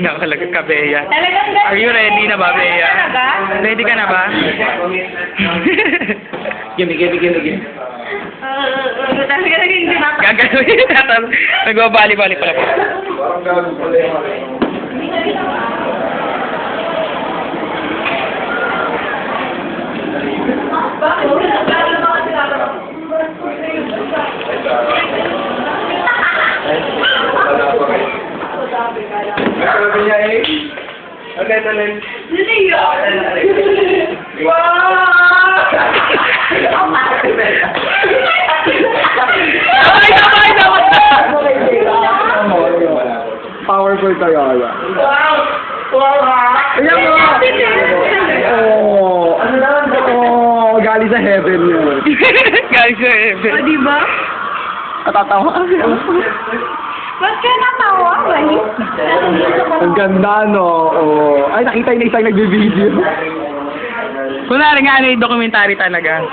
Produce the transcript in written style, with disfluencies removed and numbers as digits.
Nakalaga ka, Bea. Talagang ganun. Are you ready na ba, Bea? Talaga? Ready ka na ba? Gimme. Talaga hindi mata. Gagawin natin. Nagbabali-bali pala po. Parang gano'n pala yung Sabi niya eh. Okay, talin. Powerful tayo. Ayan mo! Oh, ano naman ba? Oh, galing sa heaven yun. Galing sa heaven. O, diba? Natatawa ka. Ba't ka natawa? Ang ganda, no? Oh. Ay, nakita yung isang nagbe-video. Kunwari nga, ano yung documentary talaga.